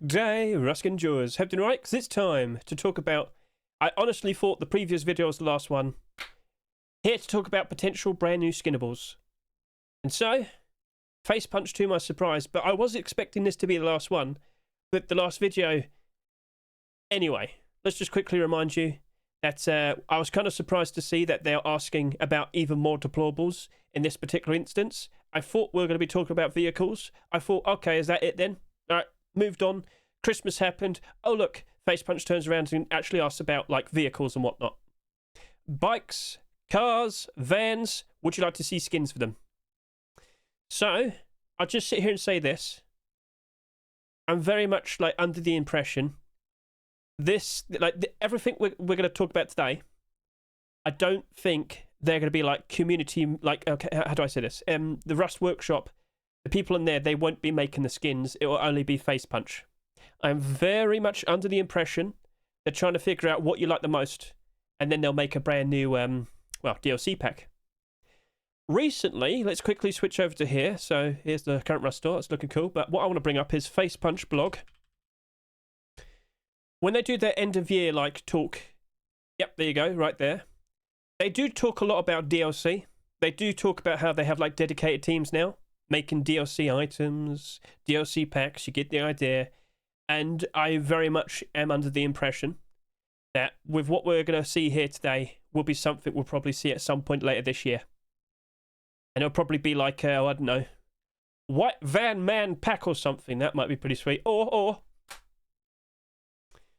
day, Ruskin Jaws. Hope you're right, because it's time to talk about... I honestly thought the previous video was the last one. Here to talk about potential brand new Skinnables. And so, face punch to my surprise, but I was expecting this to be the last one, but the last video... Anyway, let's just quickly remind you that I was kind of surprised to see that they're asking about even more deplorables in this particular instance. I thought we were going to be talking about vehicles. I thought, okay, is that it then? All right, moved on. Christmas happened. Oh, look, Face Punch turns around and actually asks about, like, vehicles and whatnot. Bikes, cars, vans. Would you like to see skins for them? So, I'll just sit here and say this. I'm very much, like, under the impression this, like, everything we're going to talk about today, I don't think they're going to be, like, community, like, okay, how do I say this? The Rust Workshop, the people in there, they won't be making the skins. It will only be Face Punch. I'm very much under the impression they're trying to figure out what you like the most, and then they'll make a brand new, well, DLC pack. Recently, let's quickly switch over to here. So here's the current Rust store. It's looking cool. But what I want to bring up is Face Punch blog. When they do their end of year, like, talk, yep, there you go, right there. They do talk a lot about DLC. They do talk about how they have, like, dedicated teams now, making DLC items, DLC packs, you get the idea. And I very much am under the impression that with what we're going to see here today will be something we'll probably see at some point later this year. And it'll probably be like, I don't know, White Van Man pack or something. That might be pretty sweet. Or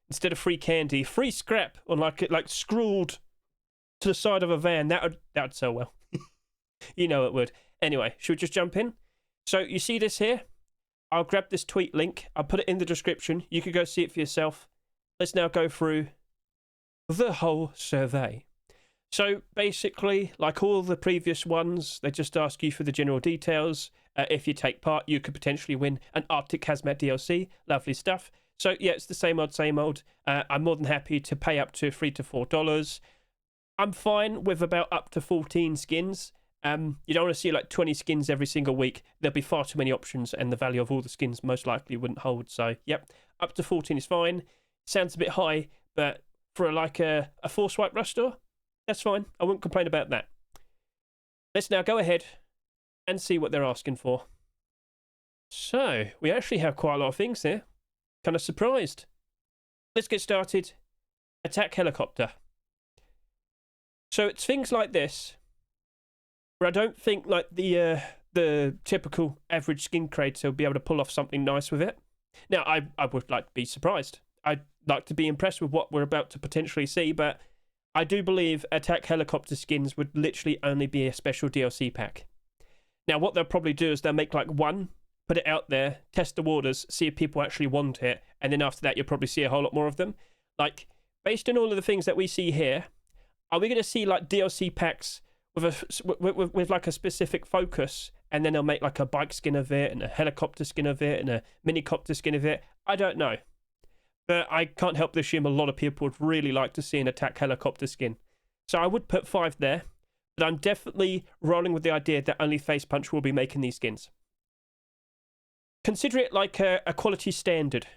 instead of free candy, free scrap on like scrawled to the side of a van. That would sell well. You know it would. Anyway, should we just jump in? So you see this here? I'll grab this tweet link. I'll put it in the description. You can go see it for yourself. Let's now go through the whole survey. So basically, like all the previous ones, they just ask you for the general details. If you take part, you could potentially win an Arctic Hazmat DLC. Lovely stuff. So yeah, it's the same old, same old. I'm more than happy to pay up to $3 to $4. I'm fine with about up to 14 skins. You don't want to see like 20 skins every single week. There'll be far too many options, and the value of all the skins most likely wouldn't hold. So yep, up to 14 is fine. Sounds a bit high, but for like a 4-swipe Rust store, that's fine. I wouldn't complain about that. Let's now go ahead and see what they're asking for. So we actually have quite a lot of things here. Kind of surprised. Let's get started. Attack helicopter. So it's things like this where I don't think like the typical average skin creator will be able to pull off something nice with it. Now I would like to be surprised. I'd like to be impressed with what we're about to potentially see, but I do believe attack helicopter skins would literally only be a special DLC pack. Now what they'll probably do is they'll make like one, put it out there, test the waters, see if people actually want it, and then after that you'll probably see a whole lot more of them. Like, based on all of the things that we see here, are we going to see like DLC packs with like a specific focus, and then they'll make like a bike skin of it, and a helicopter skin of it, and a minicopter skin of it? I don't know. But I can't help but assume a lot of people would really like to see an attack helicopter skin. So I would put 5 there, but I'm definitely rolling with the idea that only Face Punch will be making these skins. Consider it like a quality standard.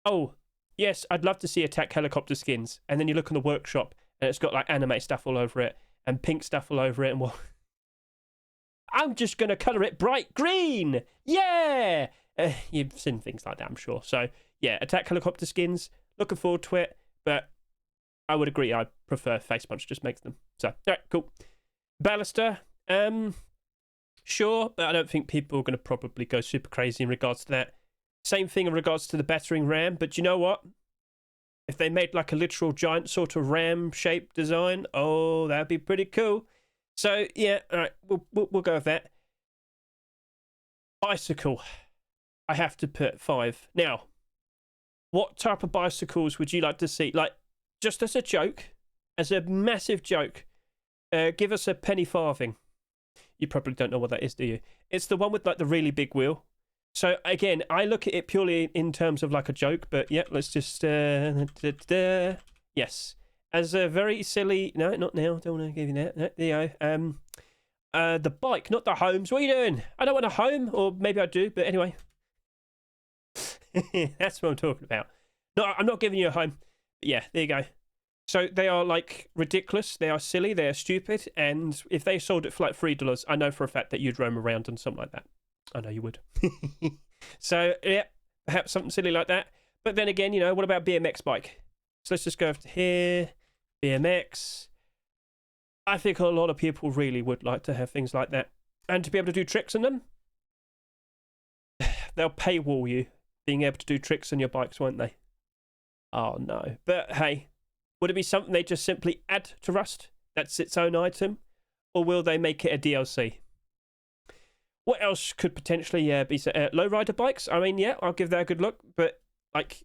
Oh, yes, I'd love to see attack helicopter skins. And then you look in the workshop and it's got like anime stuff all over it and pink stuff all over it. And well, I'm just going to colour it bright green. Yeah. You've seen things like that, I'm sure. So yeah, attack helicopter skins. Looking forward to it. But I would agree. I prefer Face Punch just makes them. So, all right, cool. Baluster. Sure, but I don't think people are going to probably go super crazy in regards to that. Same thing in regards to the battering ram, but you know what? If they made like a literal giant sort of ram-shaped design, oh, that'd be pretty cool. So, yeah, all right, we'll go with that. Bicycle. I have to put 5. Now, what type of bicycles would you like to see? Like, just as a joke, as a massive joke, give us a penny farthing. You probably don't know what that is, do you? It's the one with like the really big wheel. So again, I look at it purely in terms of like a joke, but yeah, let's just yes, as a very silly. No, not now. Don't want to give you that. No, there you go. The bike, not the homes. What are you doing? I don't want a home, or maybe I do, but anyway. That's what I'm talking about. No, I'm not giving you a home. But yeah, there you go. So they are like ridiculous. They are silly. They are stupid. And if they sold it for like $3, I know for a fact that you'd roam around and something like that. I know you would. So yeah, perhaps something silly like that. But then again, what about BMX bike? So let's just go over to here. BMX. I think a lot of people really would like to have things like that. And to be able to do tricks on them, they'll paywall you being able to do tricks on your bikes, won't they? Oh, no. But hey, would it be something they just simply add to Rust? That's its own item? Or will they make it a DLC? What else could potentially be lowrider bikes? I mean, yeah, I'll give that a good look. But, like,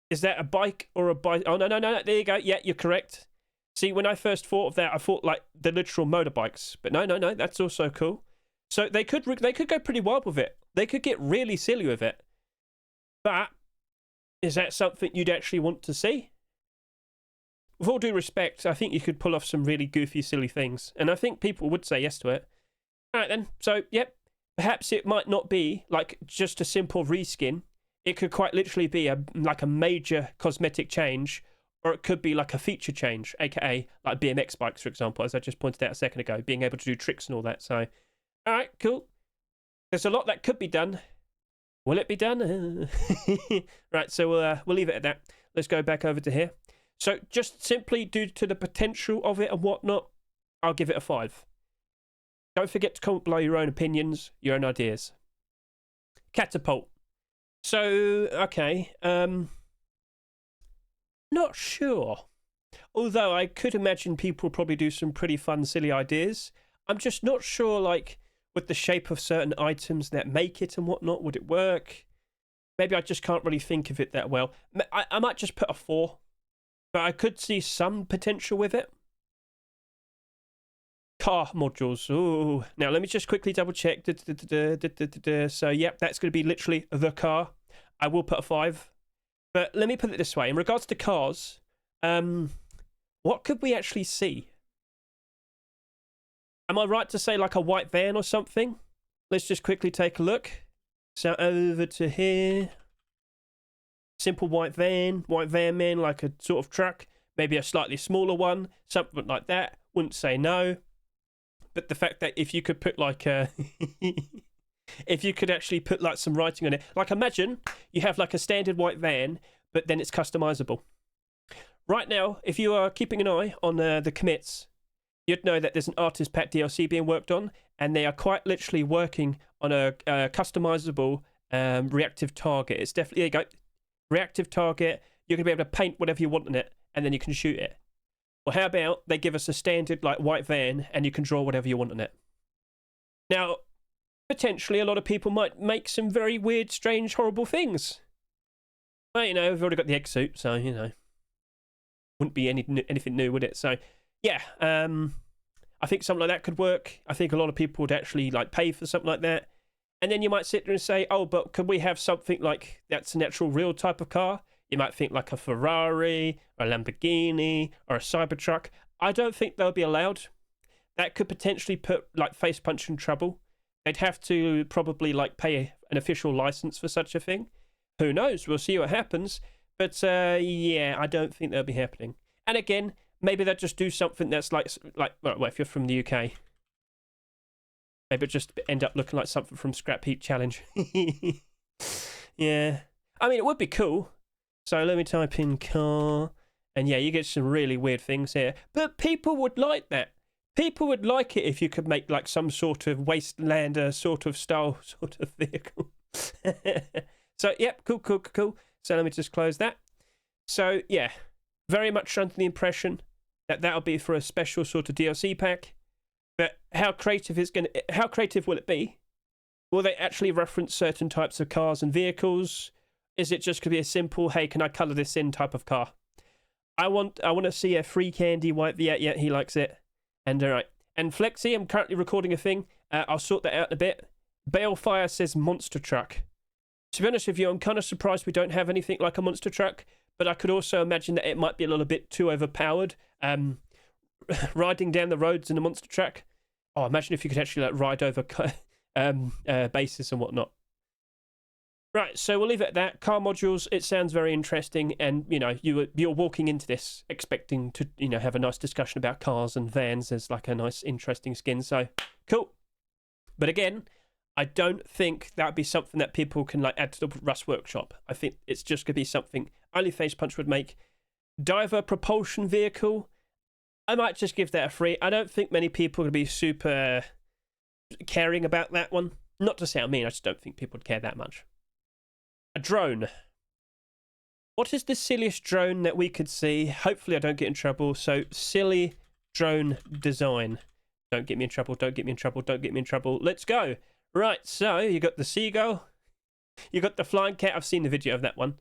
is that a bike or a bike? Oh, no. There you go. Yeah, you're correct. See, when I first thought of that, I thought like the literal motorbikes. But no, that's also cool. So they could go pretty wild with it. They could get really silly with it. But is that something you'd actually want to see? With all due respect, I think you could pull off some really goofy, silly things. And I think people would say yes to it. All right, then. So, yep. Perhaps it might not be like just a simple reskin. It could quite literally be like a major cosmetic change. Or it could be like a feature change, aka like BMX bikes, for example, as I just pointed out a second ago, being able to do tricks and all that. So, all right, cool. There's a lot that could be done. Will it be done? Right, so we'll leave it at that. Let's go back over to here. So just simply due to the potential of it and whatnot, I'll give it a 5. Don't forget to comment below your own opinions, your own ideas. Catapult. So, okay, not sure. Although I could imagine people probably do some pretty fun, silly ideas. I'm just not sure, like, with the shape of certain items that make it and whatnot, would it work? Maybe I just can't really think of it that well. I might just put a 4. But I could see some potential with it. Car modules. Ooh. Now, let me just quickly double check. So, yep, that's going to be literally the car. I will put a 5. But let me put it this way. In regards to cars, what could we actually see? Am I right to say like a white van or something? Let's just quickly take a look. So over to here. Simple white van man, like a sort of truck. Maybe a slightly smaller one. Something like that. Wouldn't say no. But the fact that if you could put like a... if you could actually put like some writing on it. Like imagine you have like a standard white van, but then it's customizable. Right now, if you are keeping an eye on the commits, you'd know that there's an artist pack DLC being worked on, and they are quite literally working on a customizable reactive target. It's definitely, there you go, reactive target. You're going to be able to paint whatever you want on it, and then you can shoot it. Well, how about they give us a standard like white van, and you can draw whatever you want on it. Now, potentially a lot of people might make some very weird, strange, horrible things. But, we've already got the egg suit, so, wouldn't be anything new, would it? So, yeah, I think something like that could work. I think a lot of people would actually, like, pay for something like that. And then you might sit there and say, oh, but could we have something like that's an actual real type of car? You might think like a Ferrari, or a Lamborghini, or a Cybertruck. I don't think they'll be allowed. That could potentially put, like, face punch in trouble. They'd have to probably, like, pay an official license for such a thing. Who knows? We'll see what happens. But, yeah, I don't think that'll be happening. And again, maybe they'll just do something that's like well, if you're from the UK, maybe it'll just end up looking like something from Scrap Heap Challenge. Yeah. I mean, it would be cool. So let me type in car. And, yeah, you get some really weird things here. But people would like that. People would like it if you could make, like, some sort of wastelander sort of style sort of vehicle. So, yep, cool. So let me just close that. So, yeah, very much under the impression that that'll be for a special sort of DLC pack. But how creative will it be? Will they actually reference certain types of cars and vehicles? Is it just going to be a simple, hey, can I colour this in type of car? I want to see a free candy white. Yeah, he likes it. And all right. And Flexi, I'm currently recording a thing. I'll sort that out in a bit. Balefire says monster truck. To be honest with you, I'm kind of surprised we don't have anything like a monster truck, but I could also imagine that it might be a little bit too overpowered. Riding down the roads in a monster truck, Oh, imagine if you could actually like ride over bases and whatnot. Right, so we'll leave it at that. Car modules, it sounds very interesting, and you know, you're walking into this expecting to, you know, have a nice discussion about cars and vans as like a nice, interesting skin. So cool. But again, I don't think that would be something that people can like add to the Rust workshop. I think it's just gonna be something only Face Punch would make. Diver propulsion vehicle, I might just give that a free. I don't think many people would be super caring about that one. Not to say I mean, I just don't think people would care that much. A drone. What is the silliest drone that we could see? Hopefully I don't get in trouble. So, silly drone design. Don't get me in trouble, don't get me in trouble, don't get me in trouble. Let's go. Right, so you got the seagull. You got the flying cat. I've seen the video of that one.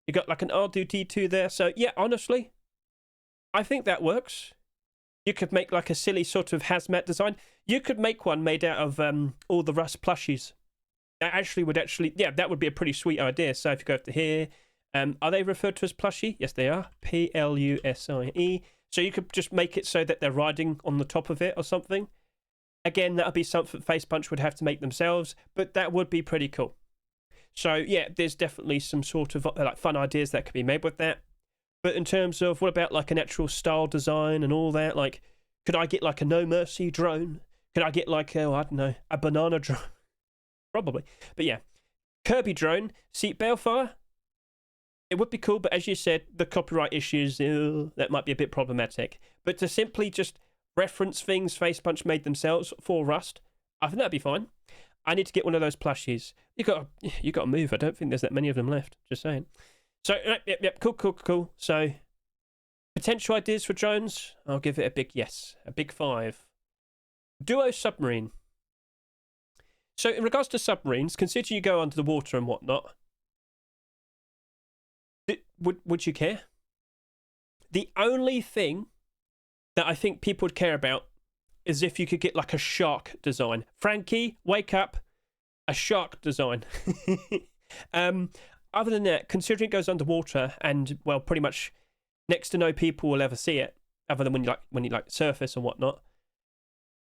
You got like an R2-D2 there. So, yeah, honestly, I think that works. You could make like a silly sort of hazmat design. You could make one made out of all the Rust plushies. That that would be a pretty sweet idea. So if you go up to here, are they referred to as plushie? Yes, they are. Plusie. So you could just make it so that they're riding on the top of it or something. Again, that would be something Face Punch would have to make themselves, but that would be pretty cool. So yeah, there's definitely some sort of like fun ideas that could be made with that. But in terms of what about like an actual style design and all that, like could I get like a No Mercy drone? Could I get like I don't know, a banana drone? Probably. But yeah, Kirby drone, seat balefire. It would be cool, but as you said, the copyright issues, that might be a bit problematic. But to simply just reference things Face Punch made themselves for Rust, I think that'd be fine. I need to get one of those plushies. You got to move. I don't think there's that many of them left. Just saying. So, yep, cool. So, potential ideas for drones? I'll give it a big yes, a big 5. Duo submarine. So, in regards to submarines, considering you go under the water and whatnot, would you care? The only thing that I think people would care about is if you could get like a shark design. Frankie, wake up, a shark design. Other than that, considering it goes underwater and, well, pretty much next to no people will ever see it, other than when you surface and whatnot,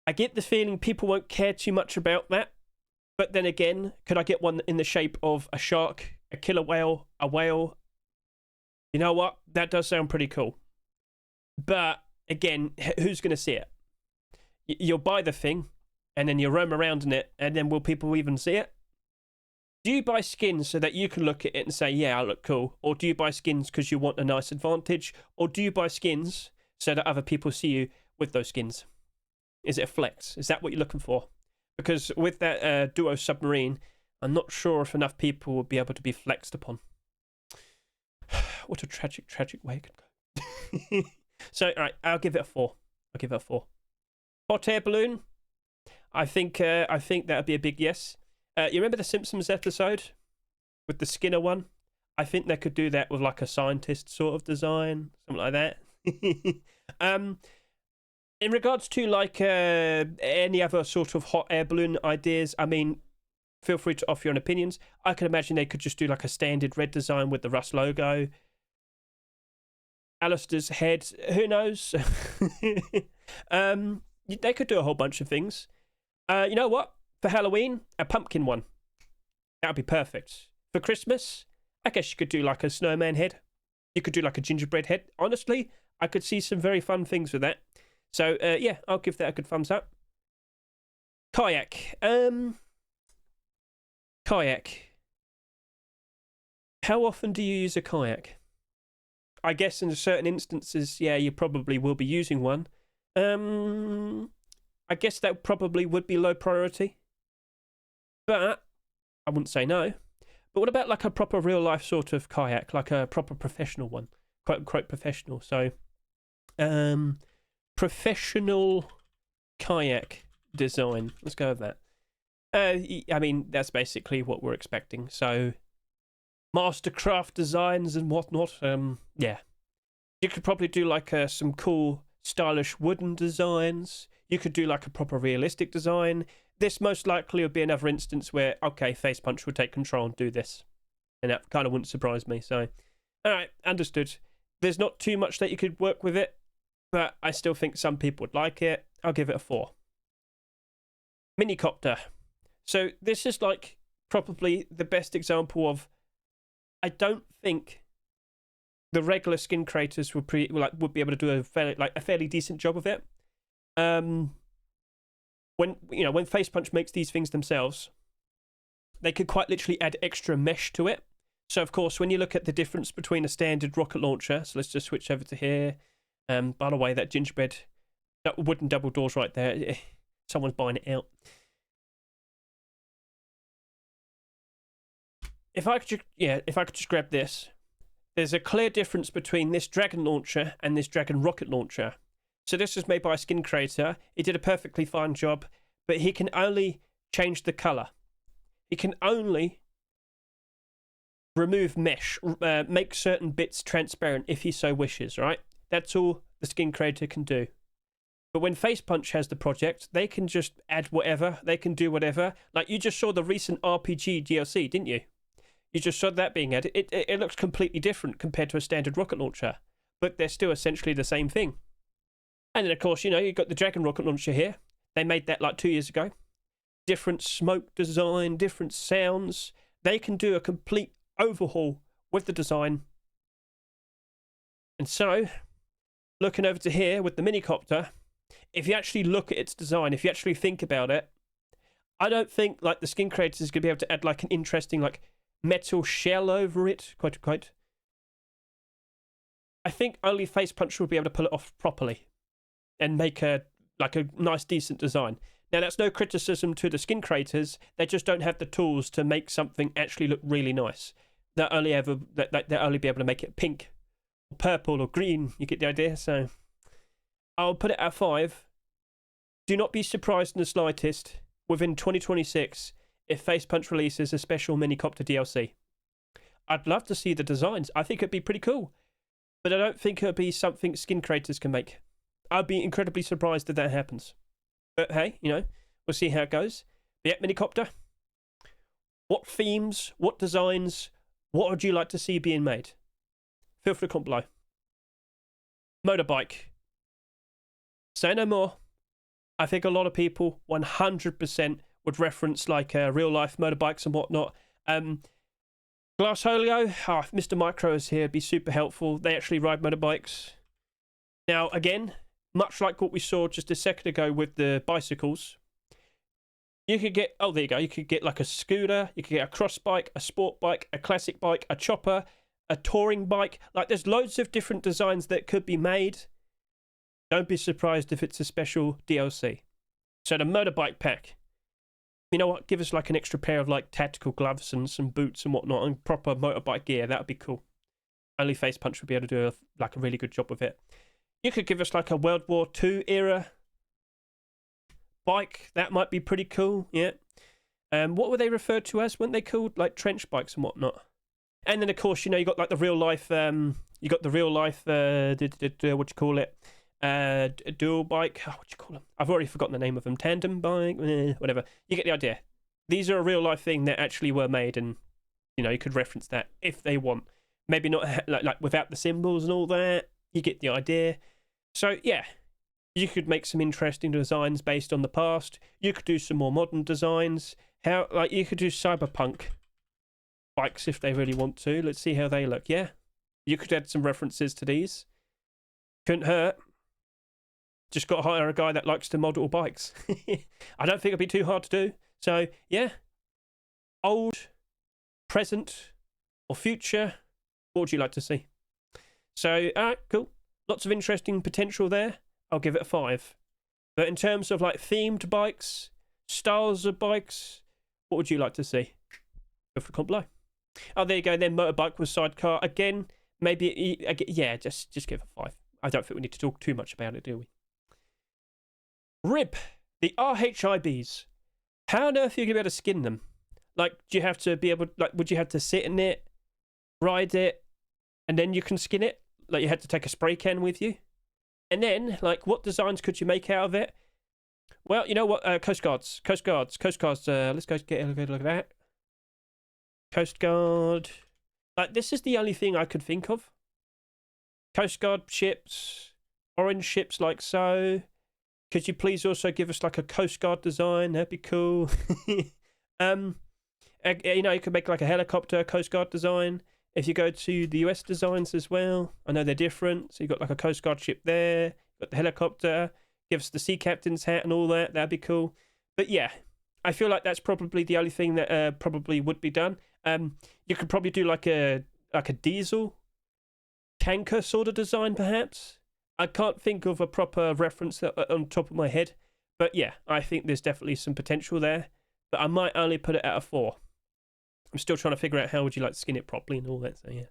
I get the feeling people won't care too much about that. But then again, could I get one in the shape of a shark, a killer whale, a whale? You know what? That does sound pretty cool. But again, who's going to see it? You'll buy the thing, and then you roam around in it, and then will people even see it? Do you buy skins so that you can look at it and say, yeah, I look cool? Or do you buy skins because you want a nice advantage? Or do you buy skins so that other people see you with those skins? Is it a flex? Is that what you're looking for? Because with that duo submarine, I'm not sure if enough people will be able to be flexed upon. What a tragic way it could go. So, all right, I'll give it a 4. Hot air balloon. I think that would be a big yes. You remember the Simpsons episode with the Skinner one? I think they could do that with like a scientist sort of design, something like that. In regards to like any other sort of hot air balloon ideas, I mean, feel free to offer your own opinions. I can imagine they could just do like a standard red design with the Rust logo. Alistair's head, who knows? They could do a whole bunch of things. You know what? For Halloween, a pumpkin one. That would be perfect. For Christmas, I guess you could do like a snowman head. You could do like a gingerbread head. Honestly, I could see some very fun things with that. So, yeah, I'll give that a good thumbs up. Kayak. Kayak. How often do you use a kayak? I guess in certain instances, yeah, you probably will be using one. I guess that probably would be low priority. But I wouldn't say no. But what about like a proper real life sort of kayak, like a proper professional one, quote unquote professional? So, professional kayak design. Let's go with that. I mean, that's basically what we're expecting. So, mastercraft designs and whatnot. Yeah, you could probably do like some cool, stylish wooden designs. You could do like a proper realistic design. This most likely would be another instance where, okay, Face Punch will take control and do this. And that kind of wouldn't surprise me. So, all right, understood. There's not too much that you could work with it, but I still think some people would like it. I'll give it a 4. Minicopter. So this is like probably the best example of, I don't think the regular skin creators would be able to do a fairly decent job of it. When Face Punch makes these things themselves, they could quite literally add extra mesh to it. So of course, when you look at the difference between a standard rocket launcher, so let's just switch over to here. By the way, that gingerbread, that wooden double doors right there, someone's buying it out. If I could just grab this, there's a clear difference between this Dragon launcher and this Dragon rocket launcher. So this was made by a skin creator. He did a perfectly fine job, but he can only change the color. He can only remove mesh, make certain bits transparent if he so wishes, right? That's all the skin creator can do. But when Face Punch has the project, they can just add whatever, they can do whatever. Like you just saw the recent RPG DLC, didn't you? You just saw that being added. It looks completely different compared to a standard rocket launcher, but they're still essentially the same thing. And then, of course, you've got the Dragon rocket launcher here. They made that like 2 years ago. Different smoke design, different sounds. They can do a complete overhaul with the design. And so, looking over to here with the Minicopter, if you actually look at its design, if you actually think about it, I don't think like the skin creators is going to be able to add like an interesting like metal shell over it, quote unquote. I think only Face Punch will be able to pull it off properly and make a nice decent design. Now that's no criticism to the skin creators, they just don't have the tools to make something actually look really nice. They'll only be able to make it pink or purple or green, you get the idea. So I'll put it at 5. Do not be surprised in the slightest within 2026 if Face Punch releases a special Minicopter DLC. I'd love to see the designs. I think it'd be pretty cool. But I don't think it'll be something skin creators can make. I'd be incredibly surprised if that happens. But hey, we'll see how it goes. But yeah, Minicopter. What themes, what designs, what would you like to see being made? Feel free to comment below. Motorbike. Say no more. I think a lot of people 100% would reference like real life motorbikes and whatnot. Glass Holio, if Mr. Micro is here, it'd be super helpful. They actually ride motorbikes. Now, again, much like what we saw just a second ago with the bicycles, you could get, oh, there you go, you could get like a scooter, you could get a cross bike, a sport bike, a classic bike, a chopper, a touring bike. Like, there's loads of different designs that could be made. Don't be surprised if it's a special DLC. So the motorbike pack. You know what? Give us like an extra pair of like tactical gloves and some boots and whatnot and proper motorbike gear. That would be cool. Only Face Punch would be able to do a really good job with it. You could give us like a World War II era bike. That might be pretty cool. Yeah. What were they referred to as? Weren't they called like trench bikes and whatnot? And then of course, you got like the real life. You got the real life. What you call it? Dual bike. Oh, what you call them? I've already forgotten the name of them. Tandem bike. Whatever. You get the idea. These are a real life thing that actually were made, and you could reference that if they want. Maybe not like without the symbols and all that. You get the idea. So yeah, you could make some interesting designs based on the past. You could do some more modern designs. You could do cyberpunk bikes if they really want to. Let's see how they look. Yeah, you could add some references to these. Couldn't hurt. Just got to hire a guy that likes to model bikes. I don't think it'd be too hard to do. So yeah, old, present, or future. What would you like to see? So alright, cool. Lots of interesting potential there. I'll give it a 5. But in terms of like themed bikes, styles of bikes, what would you like to see? Go for a comment below. Oh, there you go. Then motorbike with sidecar again. Maybe yeah, just give it a 5. I don't think we need to talk too much about it, do we? Rib, the RHIBs. How on earth are you going to be able to skin them? Like, do you have to be able, like, would you have to sit in it, ride it, and then you can skin it? Like, you had to take a spray can with you? And then, like, what designs could you make out of it? Well, you know what? Coast Guards. Let's go get a look at that. Coast Guard. Like, this is the only thing I could think of. Coast Guard ships, orange ships like so. Could you please also give us like a Coast Guard design? That'd be cool. You know, you could make like a helicopter Coast Guard design. If you go to the US designs as well, I know they're different. So you've got like a Coast Guard ship there, you've got the helicopter, give us the sea captain's hat and all that. That'd be cool. But yeah, I feel like that's probably the only thing that probably would be done. You could probably do like a diesel tanker sort of design, perhaps. I can't think of a proper reference on top of my head. But yeah, I think there's definitely some potential there. But I might only put it at a 4. I'm still trying to figure out how would you like to skin it properly and all that. So yeah,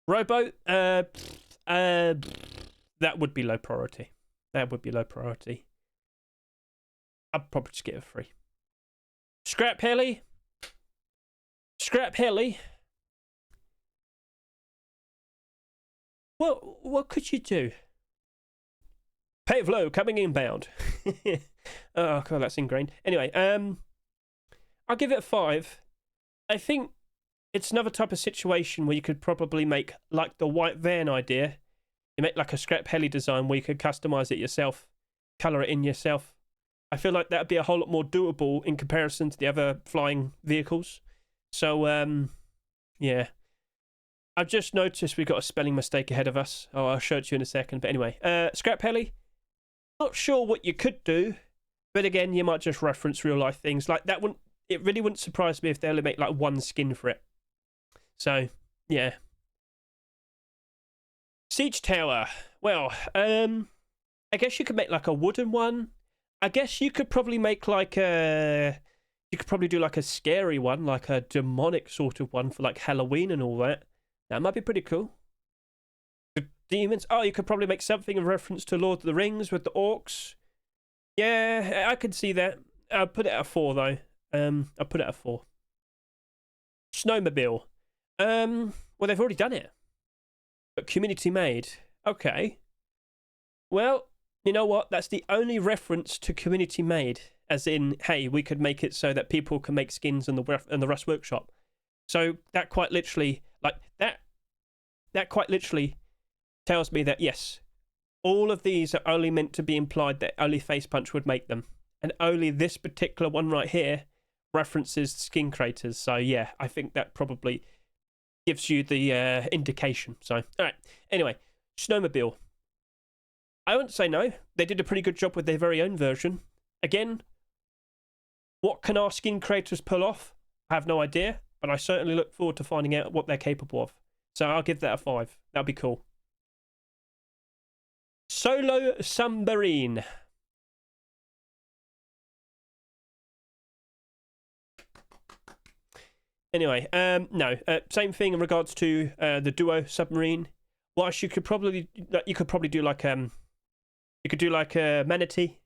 rowboat. That would be low priority. That would be low priority. I'd probably just get a 3. Scrap heli. Scrap heli. What could you do? Pave low, coming inbound. Oh god, that's ingrained. Anyway, I'll give it a 5. I think it's another type of situation where you could probably make like the white van idea. You make like a scrap heli design where you could customize it yourself, color it in yourself. I feel like that'd be a whole lot more doable in comparison to the other flying vehicles. So, yeah. I've just noticed we've got a spelling mistake ahead of us. Oh, I'll show it to you in a second. But anyway, scrap heli. Not sure what you could do, but again, you might just reference real life things like that. It really wouldn't surprise me if they only make like one skin for it. So yeah. Siege tower. Well, I guess you could make like a wooden one. I guess you could probably make like a. You could probably do like a scary one, like a demonic sort of one for like Halloween and all that. That might be pretty cool. The demons. Oh, you could probably make something in reference to Lord of the Rings with the orcs. Yeah, I could see that. I'll put it at a 4 though. I'll put it at a 4. Snowmobile. Well, they've already done it. But community made. Okay. Well, you know what? That's the only reference to community made. As in, hey, we could make it so that people can make skins in the Rust Workshop. So that quite literally, like that quite literally tells me that yes, all of these are only meant to be implied that only Face Punch would make them, and only this particular one right here references skin creators. So yeah, I think that probably gives you the indication. So all right. Anyway, Snowmobile. I wouldn't say no. They did a pretty good job with their very own version. Again, what can our skin creators pull off? I have no idea, but I certainly look forward to finding out what they're capable of. So I'll give that a 5. That'd be cool. Solo submarine. Anyway, no, same thing in regards to the duo submarine. Whilst you could probably do like a manatee,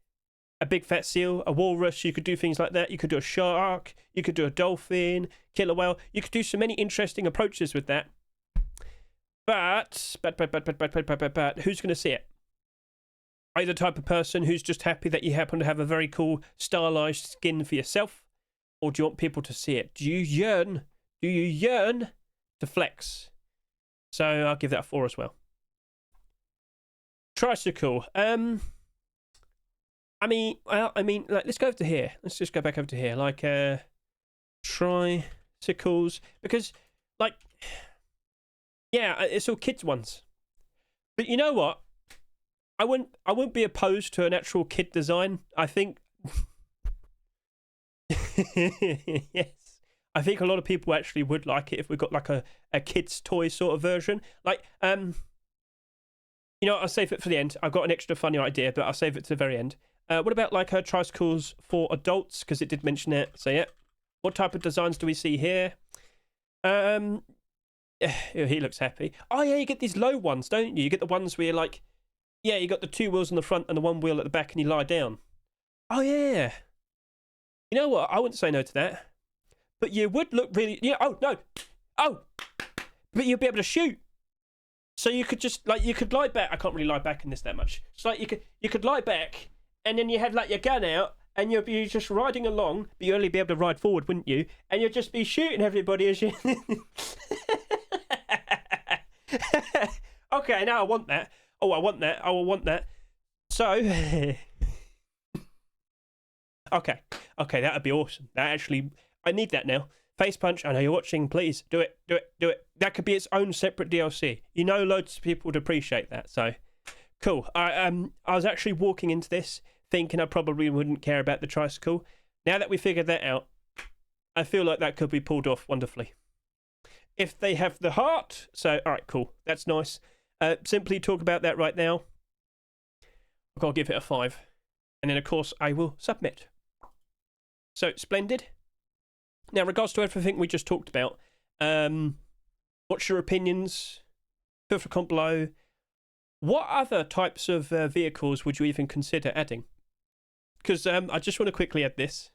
a big fat seal, a walrus. You could do things like that. You could do a shark. You could do a dolphin, killer whale. You could do so many interesting approaches with that. But who's going to see it? Are you the type of person who's just happy that you happen to have a very cool stylized skin for yourself? Or do you want people to see it? Do you yearn to flex? So I'll give that a 4 as well. Tricycle. I mean, like, let's go over to here. Let's just go back over to here. Like, tricycles. Because, like, yeah, it's all kids' ones. But you know what? I wouldn't be opposed to an actual kid design. I think... yes. I think a lot of people actually would like it if we got like a kid's toy sort of version. Like, you know, I'll save it for the end. I've got an extra funny idea, but I'll save it to the very end. What about like tricycles for adults? Because it did mention it. So yeah, what type of designs do we see here? He looks happy. Oh yeah, you get these low ones, don't you? You get the ones where you're like, yeah, you got the 2 wheels on the front and the 1 wheel at the back, and you lie down. Oh yeah. You know what? I wouldn't say no to that. But you would look really... Yeah. Oh no. Oh. But you'd be able to shoot. So you could just like you could lie back. I can't really lie back in this that much. It's like you could lie back, and then you had like your gun out, and you'd be just riding along. But you'd only be able to ride forward, wouldn't you? And you'd just be shooting everybody as you. Okay, now I want that. Oh, I want that. Oh, I want that. So, Okay, okay, that would be awesome. That actually, I need that now. Face Punch, I know you're watching. Please do it, do it, do it. That could be its own separate DLC. You know, loads of people would appreciate that. So, cool. I was actually walking into this thinking I probably wouldn't care about the Tricycle. Now that we figured that out, I feel like that could be pulled off wonderfully. If they have the heart, so all right, cool. That's nice. Simply talk about that right now. I've got to give it a 5, and then of course I will submit. So splendid. Now, in regards to everything we just talked about, what's your opinions? Feel free to comment below. What other types of vehicles would you even consider adding? Because I just want to quickly add this.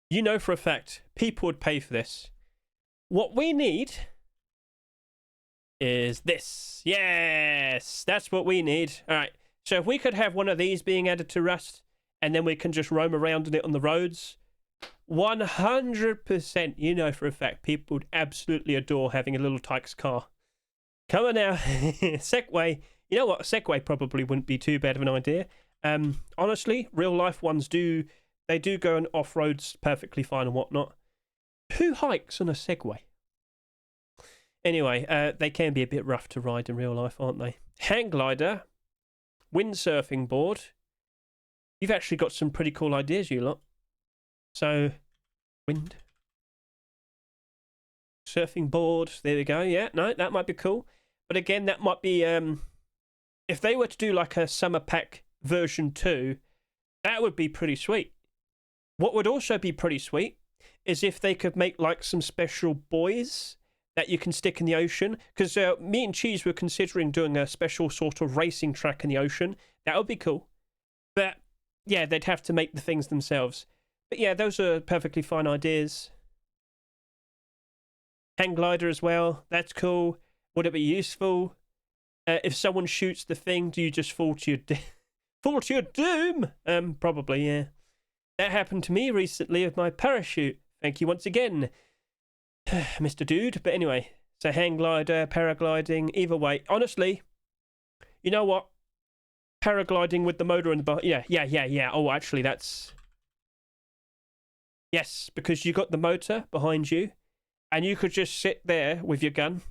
You know for a fact people would pay for this. What we need is this. Yes, that's what we need. All right. So if we could have one of these being added to Rust, and then we can just roam around in it on the roads, 100%, you know for a fact, people would absolutely adore having a little Tykes car. Come on now. Segway. You know what? A Segway probably wouldn't be too bad of an idea. Honestly, real life ones do go on off-roads perfectly fine and whatnot. Who hikes on a Segway? Anyway, they can be a bit rough to ride in real life, aren't they? Hang glider. Windsurfing board. You've actually got some pretty cool ideas, you lot. So, wind. Surfing board. There we go. Yeah, no, that might be cool. But again, that might be... if they were to do like a summer pack version 2, that would be pretty sweet. What would also be pretty sweet is if they could make like some special buoys that you can stick in the ocean. Because me and Cheese were considering doing a special sort of racing track in the ocean. That would be cool. But yeah, they'd have to make the things themselves. But yeah, those are perfectly fine ideas. Hang glider as well. That's cool. Would it be useful? If someone shoots the thing, do you just fall to your fall to your doom? Probably, yeah. That happened to me recently with my parachute. Thank you once again, Mr. Dude. But anyway, so hang glider, paragliding, either way. Honestly, you know what? Paragliding with the motor and the yeah. Oh, actually, that's... Yes, because you got the motor behind you, and you could just sit there with your gun.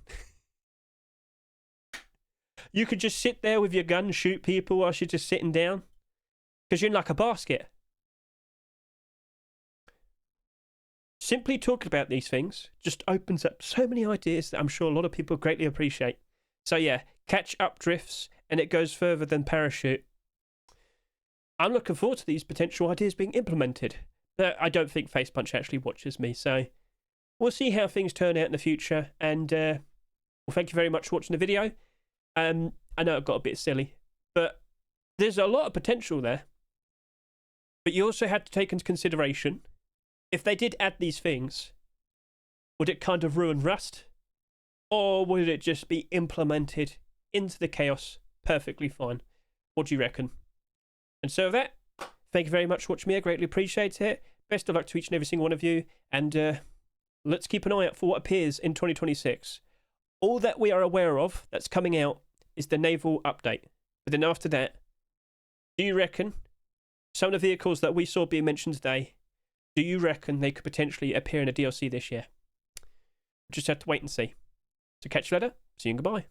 You could just sit there with your gun, shoot people whilst you're just sitting down. Because you're in like a basket. Simply talking about these things just opens up so many ideas that I'm sure a lot of people greatly appreciate. So yeah, catch up drifts, and it goes further than parachute. I'm looking forward to these potential ideas being implemented. But I don't think Face Punch actually watches me, so we'll see how things turn out in the future. And well, thank you very much for watching the video. I know it got a bit silly, but there's a lot of potential there. But you also had to take into consideration, if they did add these things, would it kind of ruin Rust? Or would it just be implemented into the chaos perfectly fine? What do you reckon? And so with that, thank you very much for watching me. I greatly appreciate it. Best of luck to each and every single one of you. And let's keep an eye out for what appears in 2026. All that we are aware of that's coming out is the naval update. But then after that, do you reckon some of the vehicles that we saw being mentioned today, do you reckon they could potentially appear in a DLC this year? Just have to wait and see. So catch you later. See you and goodbye.